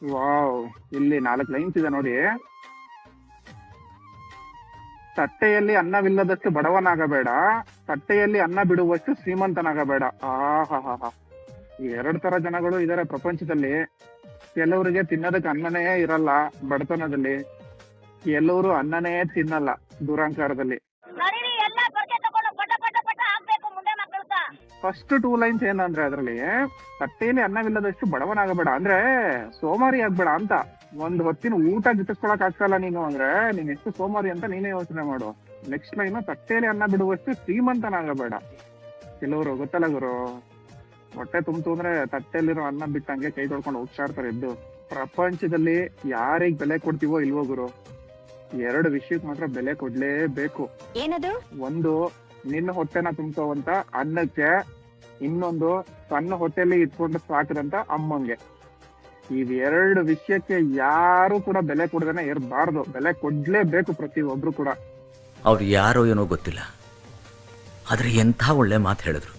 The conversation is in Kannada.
ವಾವ್, ಇಲ್ಲಿ 4 ಲೈನ್ಸ್ ಇದೆ ನೋಡಿ. ತಟ್ಟೆಯಲ್ಲಿ ಅನ್ನವಿಲ್ಲದಷ್ಟು ಬಡವನಾಗಬೇಡ, ತಟ್ಟೆಯಲ್ಲಿ ಅನ್ನ ಬಿಡುವಷ್ಟು ಶ್ರೀಮಂತನಾಗಬೇಡ. ಆಹಾ, ಈ 2 ತರ ಜನಗಳು ಇದಾರೆ ಪ್ರಪಂಚದಲ್ಲಿ. ಕೆಲವರಿಗೆ ತಿನ್ನೋದಕ್ಕೆ ಅನ್ನನೇ ಇರಲ್ಲ ಬಡತನದಲ್ಲಿ, ಕೆಲವರು ಅನ್ನನೇ ತಿನ್ನಲ್ಲ ದುರಂಕಾರದಲ್ಲಿ. ಫಸ್ಟ್ 2 ಲೈನ್ಸ್ ಏನಂದ್ರೆ ಅದ್ರಲ್ಲಿ ತಟ್ಟೆಯಲ್ಲಿ ಅನ್ನವಿಲ್ಲದಷ್ಟು ಬಡವನಾಗಬೇಡ ಅಂದ್ರೆ ಸೋಮಾರಿ ಆಗ್ಬೇಡ ಅಂತ. ಒಂದ್ ಹೊತ್ತಿನ ಊಟ ಗಿಟ್ಟಿಸ್ಕೊಳಕ್ ಆಗ್ತಲ್ಲ ನೀನು ಅಂದ್ರೆ ನೀನ್ ಎಷ್ಟು ಸೋಮಾರಿ ಅಂತ ನೀನೇ ಯೋಚನೆ ಮಾಡು. ನೆಕ್ಸ್ಟ್ ಲೈನ್ ತಟ್ಟೆಯಲ್ಲಿ ಅನ್ನ ಬಿಡುವಷ್ಟು ಶ್ರೀಮಂತನಾಗಬೇಡ. ಕೆಲವರು ಗೊತ್ತಲ್ಲ ಗುರು, ಹೊಟ್ಟೆ ತುಂಬ್ತು ಅಂದ್ರೆ ತಟ್ಟೆಯಲ್ಲಿರೋ ಅನ್ನ ಬಿಟ್ಟಂಗೆ ಕೈ ತೊಳ್ಕೊಂಡು ಹೋಗ್ತಾ ಇರ್ತಾರೆ ಎದ್ದು. ಪ್ರಪಂಚದಲ್ಲಿ ಯಾರಿಗ್ ಬೆಲೆ ಕೊಡ್ತೀವೋ ಇಲ್ವೋ ಗುರು, 2 ವಿಷಯಕ್ಕೆ ಮಾತ್ರ ಬೆಲೆ ಕೊಡ್ಲೇಬೇಕು. ಏನದು? ಒಂದು ನಿನ್ನ ಹೊಟ್ಟೆನ ತುಂಬ್ಸೋವಂತ ಅನ್ನಕ್ಕೆ, ಇನ್ನೊಂದು ತನ್ನ ಹೊಟ್ಟೆಲಿ ಇಟ್ಕೊಂಡು ಸಾಕಿದಂತ ಅಮ್ಮಂಗೆ. ಇವೆರಡು ವಿಷಯಕ್ಕೆ ಯಾರು ಕೂಡ ಬೆಲೆ ಕೊಡದೇನೆ ಇರಬಾರ್ದು. ಬೆಲೆ ಕೊಡ್ಲೇಬೇಕು ಪ್ರತಿಯೊಬ್ರು ಕೂಡ. ಅವ್ರು ಯಾರೋ ಏನೋ ಗೊತ್ತಿಲ್ಲ, ಆದ್ರೆ ಎಂಥ ಒಳ್ಳೆ ಮಾತು ಹೇಳಿದ್ರು.